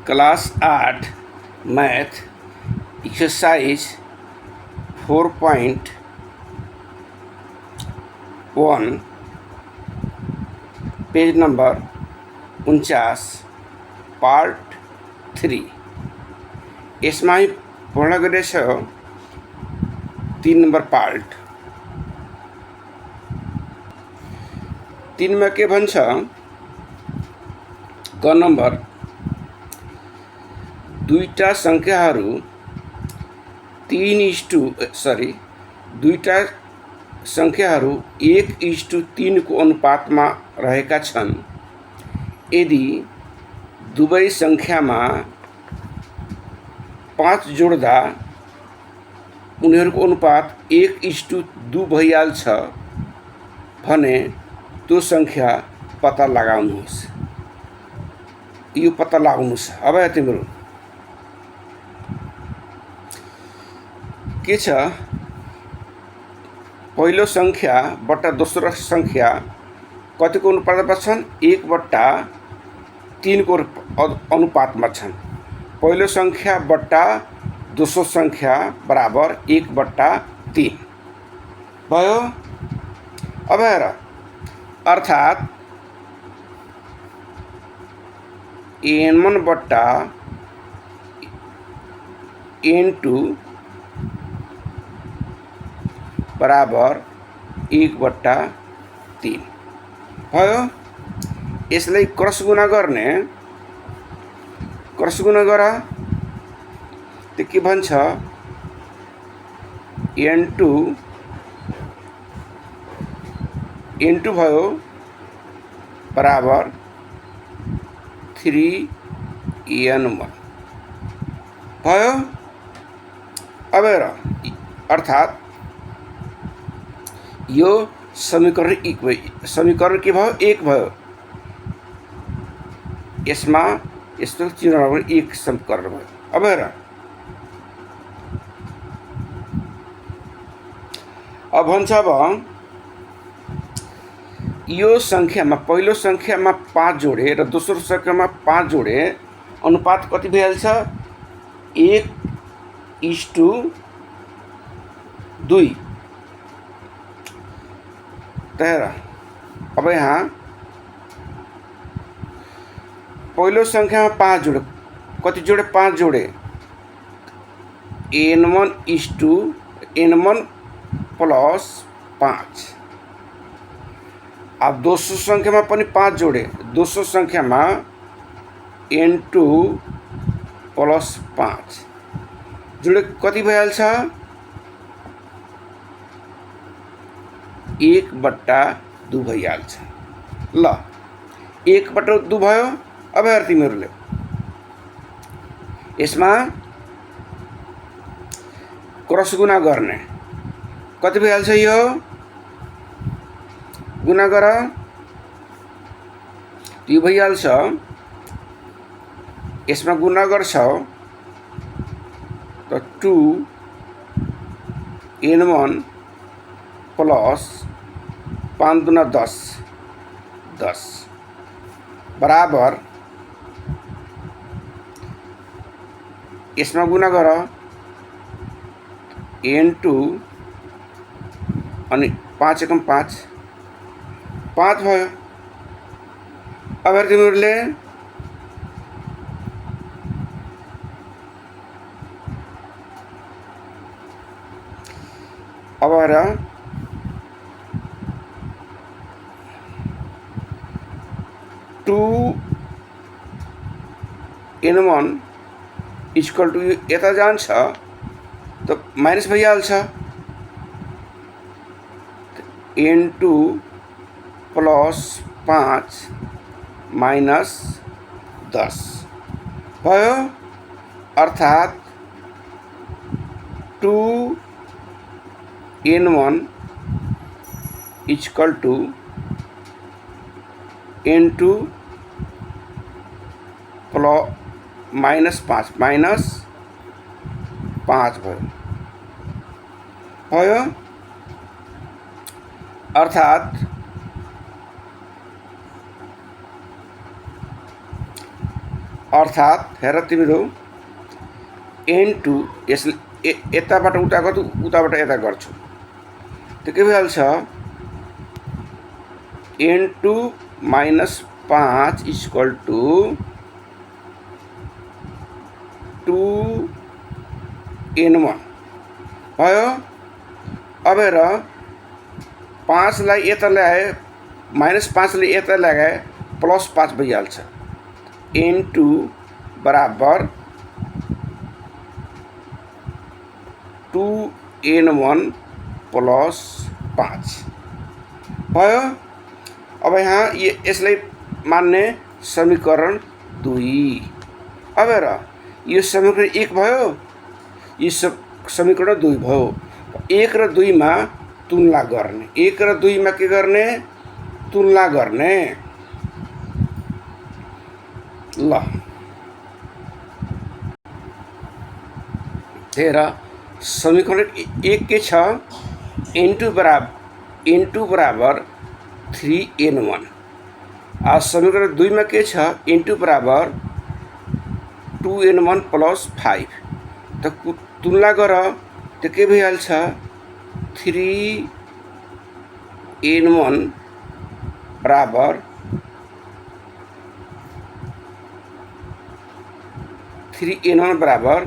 Class 8 math exercise 4.1 page number 49 part 3 यसमा पूर्ण गरेछ 3 नंबर पार्ट 3 में के भन्छ क नंबर दुईटा संख्याहरू दुईटा संख्याहरू 1:3 को अनुपातमा रहेका छन्। यदि दुवै संख्यामा 5 जोड्दा उनीहरूको अनुपात 1:2 भइहाल्छ भने त्यो संख्या पत्ता लगाउनुहोस्। यो पत्ता लगाउनुहोस्। अब तिम्रो के छ, पहिलो संख्या बट्टा दोस्रो संख्या कतिको अनुपातमा छन्? 1/3 को अनुपातमा छन्। पहिलो संख्या बट्टा दोस्रो संख्या बराबर 1/3 भयो। अब हेर, अर्थात n1 बट्टा n2 बराबर 1/3 भयो। यसलाई क्रस गुणा गर्ने, क्रस गुणा गर त्यो के भन्छ, n2 भयो बराबर 3n1 भयो। अब हेर, अर्थात यो समीकरण के भयो? 1 भयो। यसमा यस्तो चिन्ह 1 समीकरण भयो। अब हेर, अब भन्छ यो संख्यामा पहिलो संख्यामा 5 जोडे र दोस्रो संख्यामा 5 जोडे अनुपात कति भइहाल्छ? 1:2। त हेर, अब यहाँ पहिलो संख्यामा 5 जोडे, कति जोडे? 5 जोडे, n1 प्लस 5। अब दोस्रो संख्यामा पनि 5 जोडे, दोस्रो संख्यामा n2 प्लस 5 जोडे कति भइहाल्छ? 1/2 भइहाल्छ। ल, 1/2 भयो। अब हेर तिमीहरूले यसमा क्रस गुणा गर्ने, कति भइहाल्छ? यो गुणा गर, यो भइहाल्छ। यसमा गुणा गर्छौ त 2n1 प्लस 5 दूना 10 बराबर, यसमा गुणा गर n2 अनि 5 एकम 5 भयो। अब तिमीहरूले अब हेर, n1 इक्वल टू यता जान्छ त माइनस भइहाल्छ। n2 प्लस 5 माइनस 10 भयो। अर्थात 2n1 equal two n2 plus minus 5 भयो। अर्थात अर्थात् हेर तिम्रो n2 यसले यताबाट उता गर्छु उताबाट यता गर्छु त्यो के भइहाल्छ n2 minus 5 equal two 2n1 भयो। अब हेर 5 लाई यता ल्याए माइनस 5 लाई यता लगाए प्लस 5 भइहाल्छ n2 बराबर 2n1 प्लस 5 भयो। अब यहाँ यसलाई मान्ने समीकरण 2। अब हेर यो समीकरण 1 भयो यो समीकरण 2 भयो। 1 र 2 मा तुलना गर्ने 1 र 2 मा के गर्ने तुलना गर्ने ल हेर समीकरण 1 के छ n2 बराबर 3n1 आ समीकरण 2 में के छ n2 बराबर 2n1 प्लस 5 तो तुलना गर तो के भइहाल्छ 3n1 बराबर 3n1 बराबर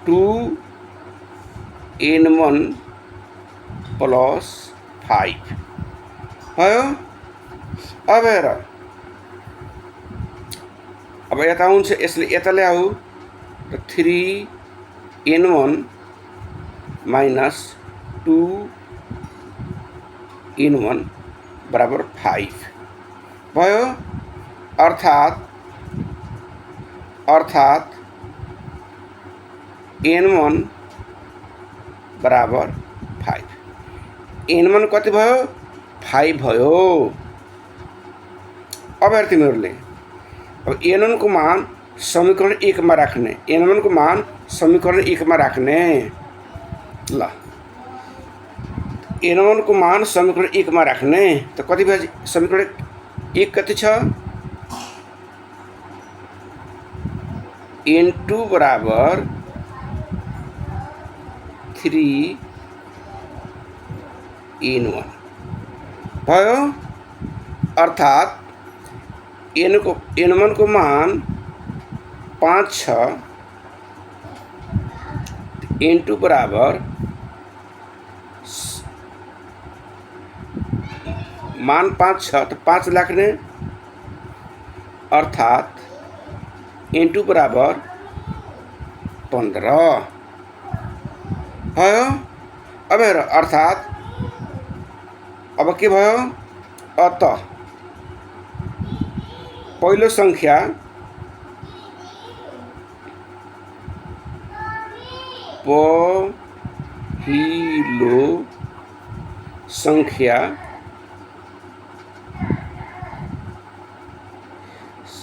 2n1 प्लस 5 भयो। अब हेर अब यता हुन्छ यसले यता ल्याऊ त 3n1 माइनस 2n1 बराबर 5 भयो। अर्थात n1 बराबर 5 n1 कति भयो 5 भयो। अब हेर तिमीहरूले अब n1 को मान समीकरण 1 में राख्ने n1 को मान समीकरण 1 में राख्ने ल n1 को मान समीकरण 1 में राख्ने त कति भयो समीकरण 1 कति छ n2 बराबर 3n1 भयो। अर्थात n1 को मान 5 छ n2 बराबर मान 5 छ तो 5 राख्ने अर्थात n2 बराबर 15 भयो। अब हेर अर्थात अब के भयो अत पहिलो संख्या पहिलो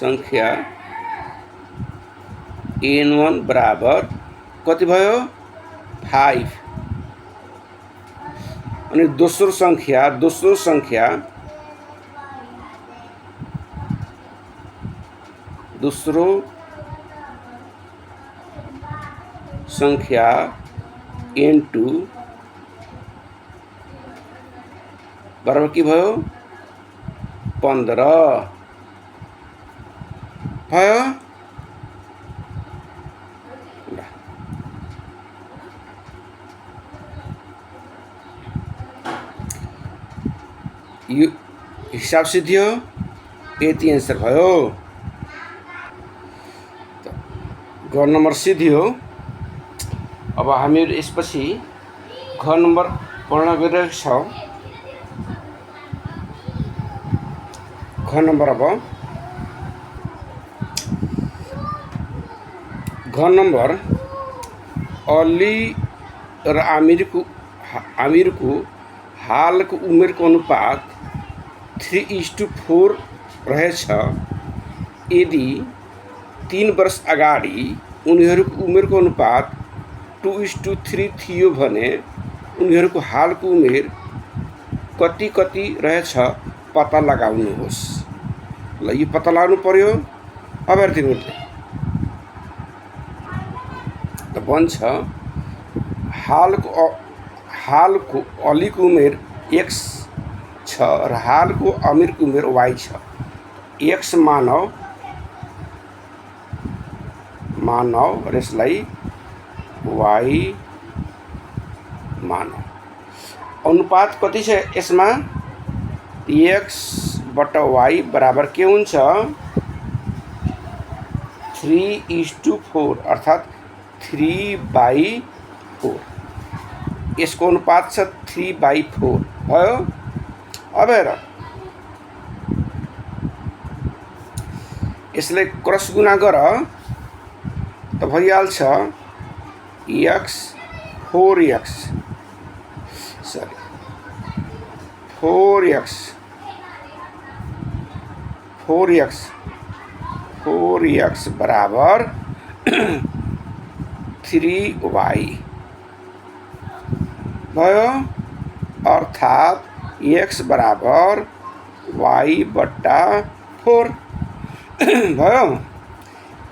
संख्या n1 बराबर कति भयो 5 अनि दोस्रो संख्या n2 बराबर के भयो 15 भयो। यो हिसाब सिद्धियो यति आंसर भयो। घ नंबर सिद्धियो। अब हामीहरु यसपछि घ नंबर पढ्न गइरहेको छौं। घ नंबर अब घ नंबर अली र आमिरको हालको उमेरको अनुपात 3:4 रहेछ। यदि 3 वर्ष अगाडि उनीहरूको उमेरको अनुपात 2:3 थियो भने उनीहरूको हालको उमेर कति रहेछ पत्ता लगाउनुहोस्। ल यो पत्ता लाग्नु पर्यो। अब हेर तिमीहरूले त भन्छ हालको अलीको उमेर एक्स छ र हालको अमीरको उमेर वाई छ। एक्स मानव र यसलाई वाई मानव। अनुपात कति छ यसमा? एक्स बटा वाई बराबर के हुन्छ? 3:4 अर्थात् 3/4। यसको अनुपात छ 3/4 भयो। अब हेर यसलाई क्रस गुणा गर त भइहाल्छ एक्स 4x 4x बराबर 3y भयो। अर्थात् x बराबर y बट्टा 4 भयो।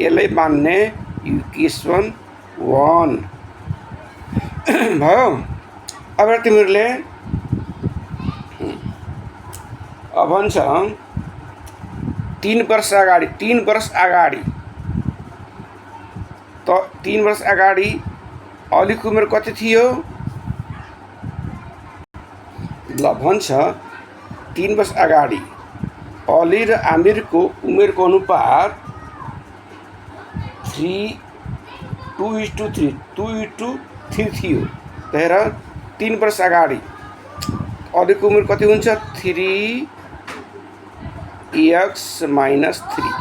यसलाई मान्ने इक्वेसन 1 भयो। अब तिमीहरूले अब भन्छ 3 वर्ष अगाडि त 3 वर्ष अगाडि अलीको उमेर कति थियो? ल भन्छ 3 वर्ष अगाडि अली र आमिरको उमेरको अनुपात 2:3 थियो। त हेर 3 वर्ष अगाडि अलीको उमेर कति हुन्छ? 3x - 3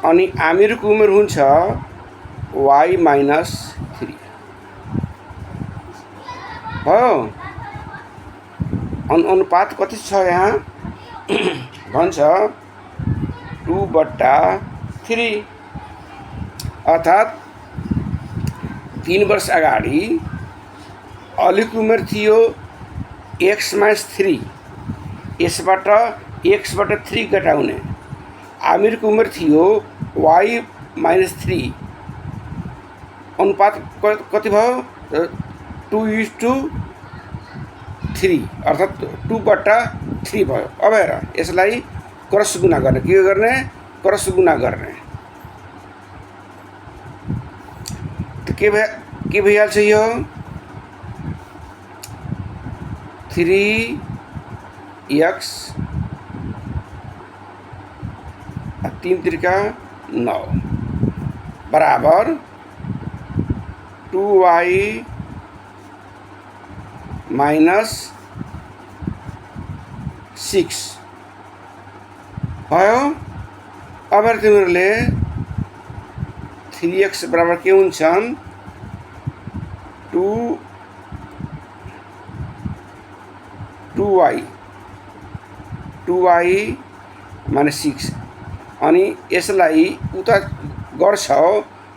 अनि आमिरको उमेर हुन्छ y - 3 भयो। अनुपात कति छ यहाँ? भन्छ 2/3 अर्थात् 3 वर्ष अगाडि अलीको उमेर थियो x - 3। यसबाट x/3 घटाउने। आमिरको उमेर थियो y - 3। अनुपात कति भयो? 2:3 अर्थात् 2/3 भयो। अब हेर यसलाई क्रस गुणा गर्ने। के गर्ने? क्रस गुणा गर्ने। त के भइहाल्छ यो? 3x 3 - 9 बराबर 2y - 6 भयो। अब तिमीहरूले 3x बराबर के हुन्छन्? 2y - 6 अनि यसलाई उता गर्छौ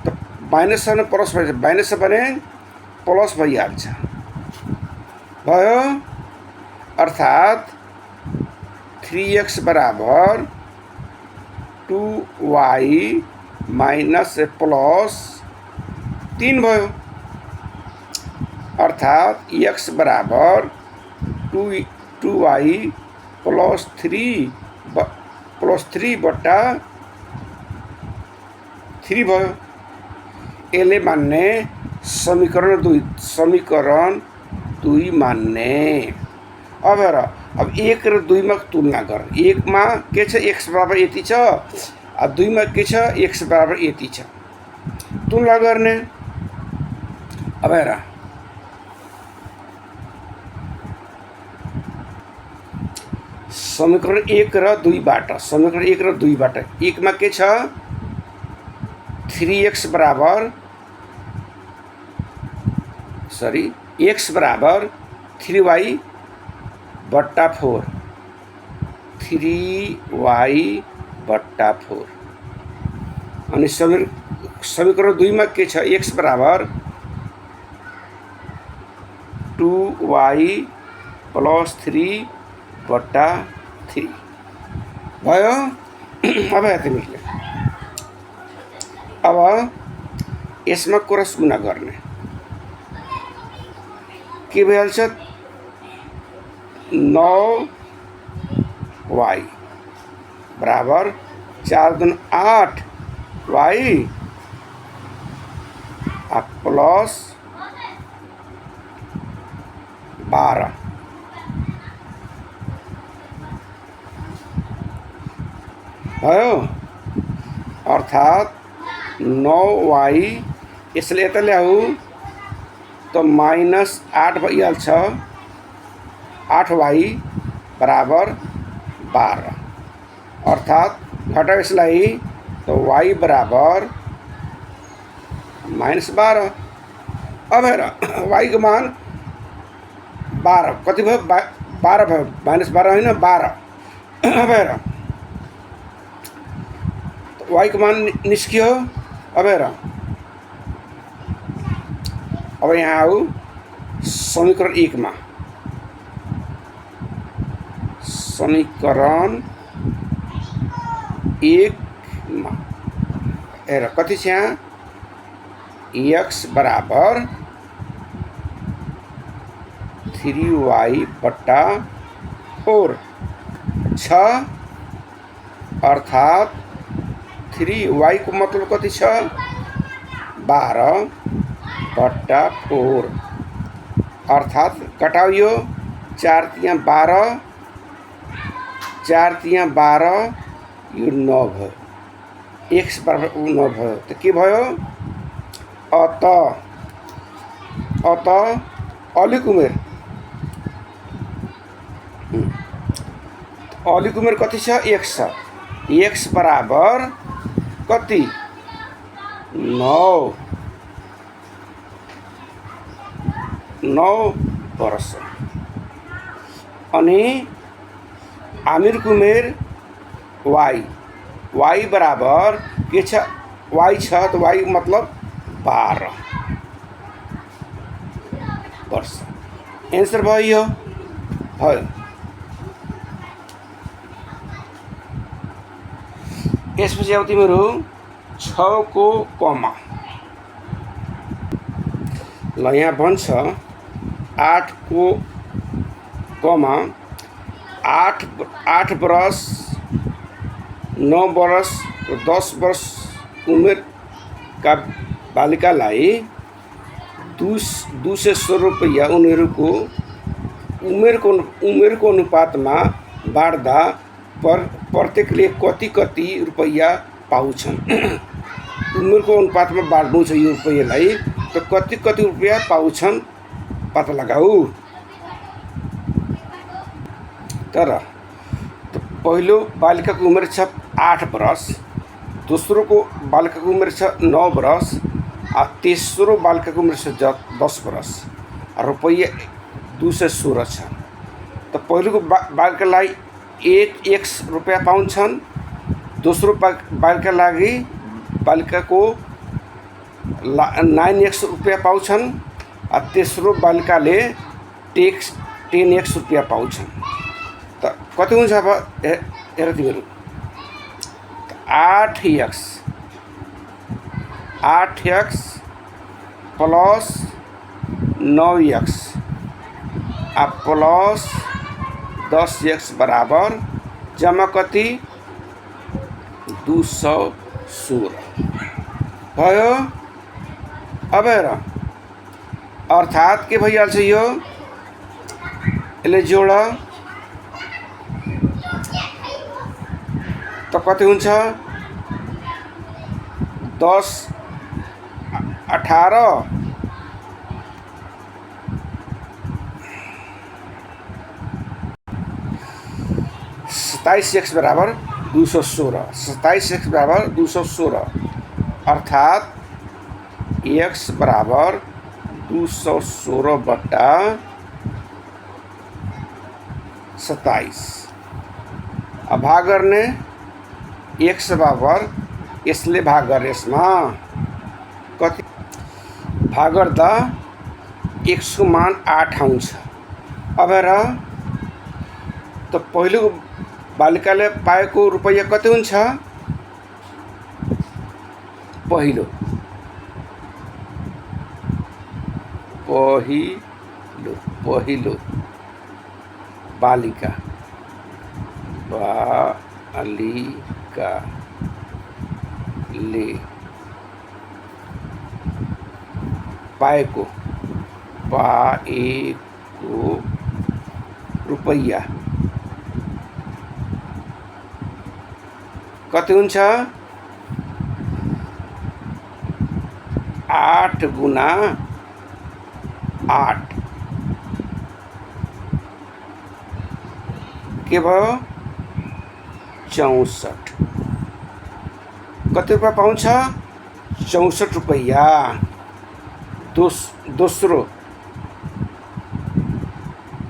त माइनस छ भने प्लस भइहाल्छ, माइनस छ भने प्लस भइहाल्छ भयो। अर्थात् 3x बराबर 2y - +3 भयो। अर्थात् x बराबर 2y +3/3 भयो। यसले मान्ने समीकरण 2 मान्ने। अब हेर अब 1 र 2 मा तुलना गर। 1 मा के छ? x बराबर यति छ। 2 मा के छ? x बराबर यति छ। तुलना गर्ने। अब हेर समीकरण 1 र 2 बाट 1 मा के छ? 3x बराबर x बराबर 3y/4 अनि समीकरण 2 मा के छ? x बराबर 2y + 3/3 भयो। अब यति निस्क्यो। अब यसमा क्रस गुणा गर्ने के भइहाल्छ 9y बराबर 4 दूनी 8y प्लस 12 भयो। अर्थात 9y यसले यता ल्याऊ तो -8 भइहाल्छ 8y बराबर 12 अर्थात घटाऊ यसलाई तो y बराबर -12। अब हेर y को मान 12 कति भयो 12 भयो -12 होइन 12। अब हेर y को मान निस्कियो। अब हेर अब यहाँ आऊ समीकरण 1 में समीकरण 1 में हेर कति छ यहाँ x बराबर 3y बट्टा 4 छ अर्थात 3y को मतलब कति छ 12 बट्टा 4 अर्थात घटाऊ यो 4 तिया 12 4 तिया 12 यो 9 भयो x बराबर 9 भयो। तो के भयो अत अलिक उमेर कति छ x छ x बराबर कति 9 वर्ष अनि आमिरको उमेर y बराबर के छ y छ तो y मतलब 12 वर्ष आंसर भयो। यसपछि आउ तिम्रो 6 को कमा ल यहाँ भन्छ 8 को कमा 8 वर्ष 9 वर्ष 10 वर्ष उमेर का बालिकालाई 216 रुपैयाँ उनीहरूको उमेरको अनुपातमा बाँड्दा प्रत्येकले कति रुपैयाँ पाउँछन्। उमेरको अनुपातमा बाँड्नु छ यो रुपैयाँलाई तो कति रुपैयाँ पाउँछन् पत्ता लगाऊ। तर तो पहिलो बालिकाको उमेर छ 8 वर्ष दोस्रो को बालिकाको उमेर छ 9 वर्ष तेस्रो बालिकाको उमेर छ 10 वर्ष रुपैयाँ 216 छ। तो पहिलोको बालिकालाई 8x रुपैयाँ पाउँछन् दोस्रो बालिका लागि बालिकाको 9x रुपैयाँ पाउँछन् तेस्रो बालिकाले 10x रुपैयाँ पाउँछन्। त कति हुन्छ अब हेर तिमीहरू 8x plus 9x plus 10x बराबर जमा कति 216 भयो। अब हेर अर्थात के भइहाल्छ यो यसले जोड तो कति हुन्छ 10 18 27x बराबर 216 27x बराबर 216 अर्थात x बराबर 216 बट्टा 27 अब भाग गर्ने x बराबर यसले भाग गरे यसमा कति भाग गर्दा x को मान 8 आउँछ। अब हेर तो पहिलो बालिकाले पाएको रुपैयाँ कति हुन्छ? पहिलो पहिलो पहिलो बालिकाले पाएको रुपैयाँ कति हुन्छ? 8 गुना 8 के भयो? 64। कति रुपैयाँ पाउँछ? 64 रुपैयाँ।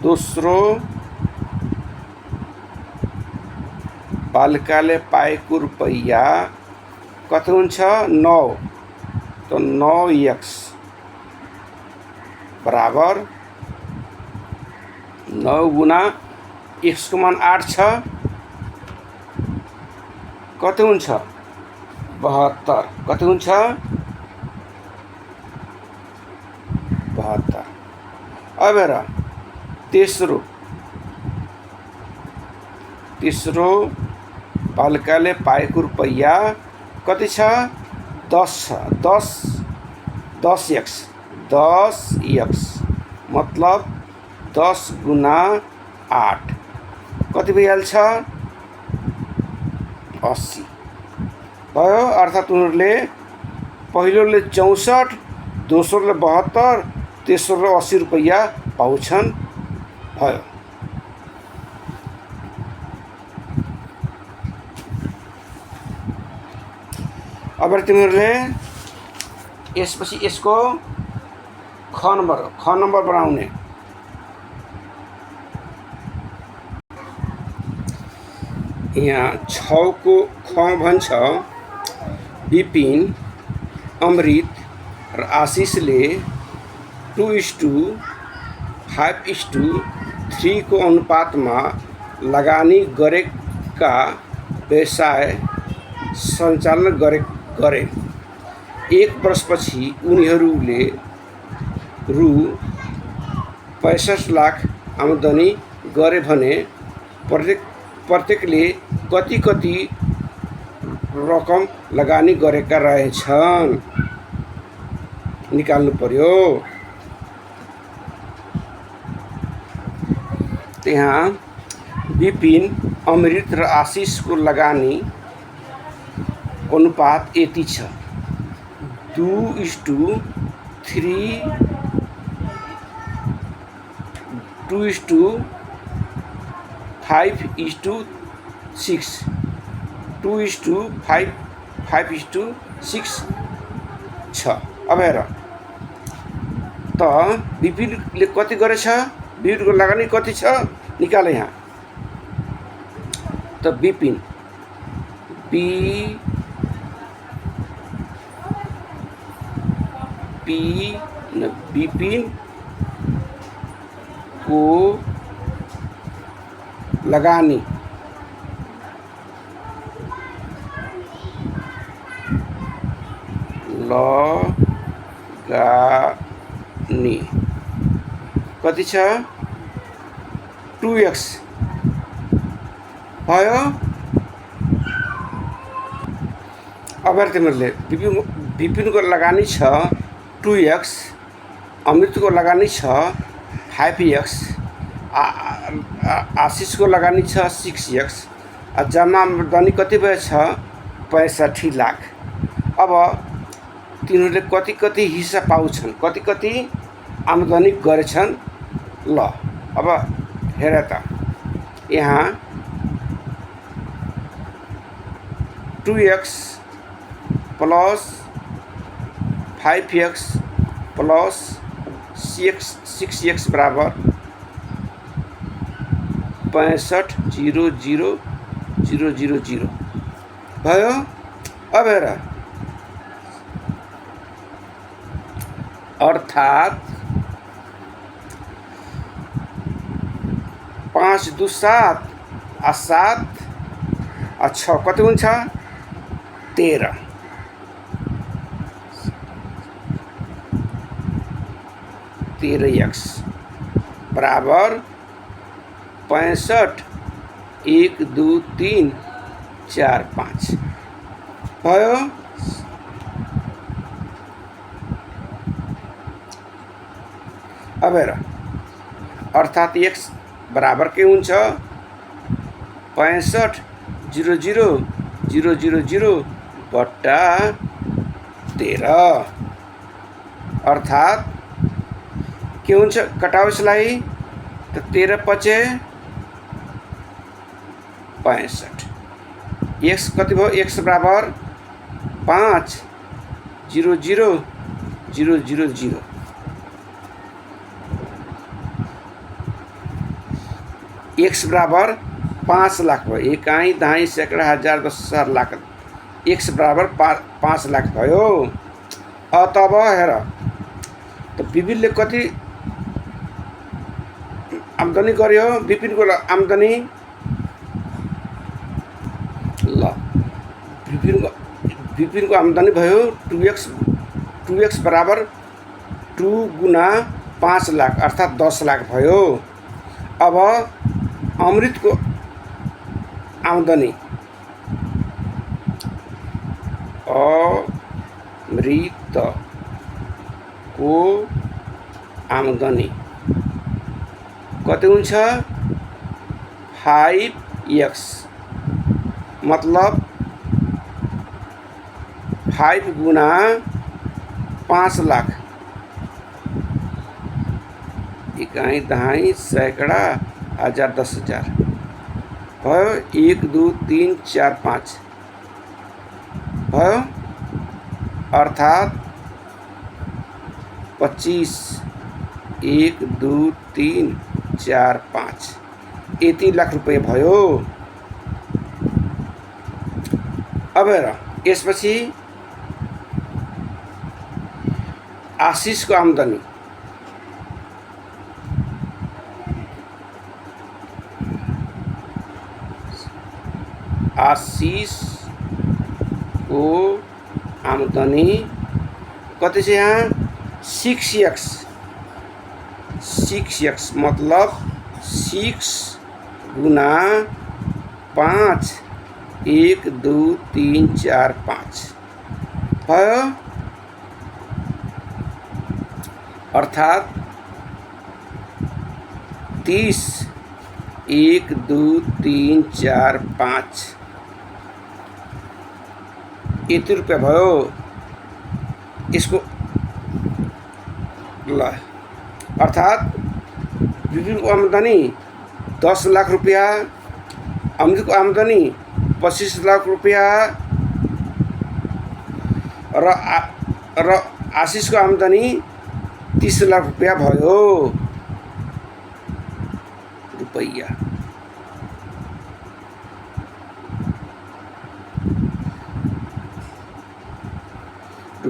दोस्रो बालिकाले पाएको रुपैयाँ कति हुन्छ? 9। तो 9x बराबर 9 गुना x को मान 8 छ, कति हुन्छ? 72। कति हुन्छ? 72। अब हेर तेस्रो बालिकाले पाएको रुपैयाँ कति छ? 10 छ। 10x मतलब 10 गुना 8 कति भइहाल्छ? 80 भयो। अर्थात् उनीहरूले पहिलोले 64, दोस्रोले 72, तेस्रोले 80 रुपैयाँ पाउँछन् भयो। अब तिमीहरूले यसपछि यसको ख नम्बर बनाउने। यहाँ 6 को ख भन्छ विपिन, अमृत र आशिषले 2:5:3 को अनुपातमा लगानी गरेका व्यवसाय सञ्चालन गरे। 1 वर्षपछि उनीहरूले रु 65 लाख आम्दानी गरे भने प्रत्येकले कति रकम लगानी गरेका रहेछन् निकाल्नु पर्यो। त्यहाँ विपिन, अमृत र आशिषको लगानी अनुपात यति छ 2:3 2:5:6 2:5:6 छ। अब हेर त विपिनले कति गरेछ? विपिनको लगानी कति छ निकाले यहाँ। त विपिन को लगानी कति छ? 2x भयो। अब तिमीहरूले विपिनको लगानी छ 2x, अमृतको लगानी छ 5x, आशिषको लगानी छ 6x, जम्मा आम्दानी कति भएछ? 65 लाख। अब तिनीहरूले कति हिस्सा पाउँछन्, कति आम्दानी गरेछन्। ल अब हेर त यहाँ 2x plus 5x plus 6x बराबर 65,000,000 भयो। अब हेर अर्थात् 5 2 7 7 और 6 कति हुन्छ 13 13x बराबर 65 1 2 3 4 5 भयो। अब हेर अर्थात x बराबर के हुन्छ 65 0 0 0 0 0 बट्टा 13 अर्थात के हुन्छ कटाओ यसलाई त 13 पचे 65 x कति भयो x बराबर 5 0 0 0 0 0 x बराबर 5 लाख भयो। एकाई दाई सैकड़ा हजार 10,000 लाख x बराबर 5 लाख भयो। तब हेर त विपिनले कति आम्दानी गर्यो विपिनको आम्दानी ल विपिनको आम्दानी भयो 2x बराबर 2 गुना 5 लाख अर्थात 10 लाख भयो। अब अमृतको आम्दानी अमृतको आम्दानी कति हुन्छ 5x मतलब 5 गुना 5 लाख इकाई दहाई सैकड़ा हजार 10,000 भयो। 1 2 3 4 5 भयो अर्थात 25 1 2 3 4 5 यति लाख रुपैयाँ भयो। अब हेर यसपछि आशिषको आम्दानी आशिषको आम्दानी कति छ यहाँ 6x मतलब 6 गुना 5 1 2 3 4 5 भयो अर्थात 30 1 2 3 4 5 यति रुपया भयो। इसको ल अर्थात विपिनको आम्दानी 10 लाख रुपया अमृतको आम्दानी 25 लाख रुपया र आशिषको आम्दानी 30 लाख रुपया भयो रुपैयाँ।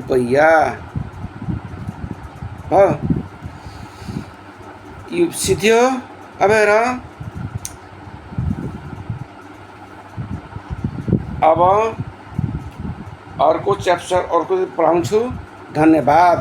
भयो यो सिद्धियो। अब हेर अब अर्को च्याप्टर अर्को पढाउँछु। धन्यवाद।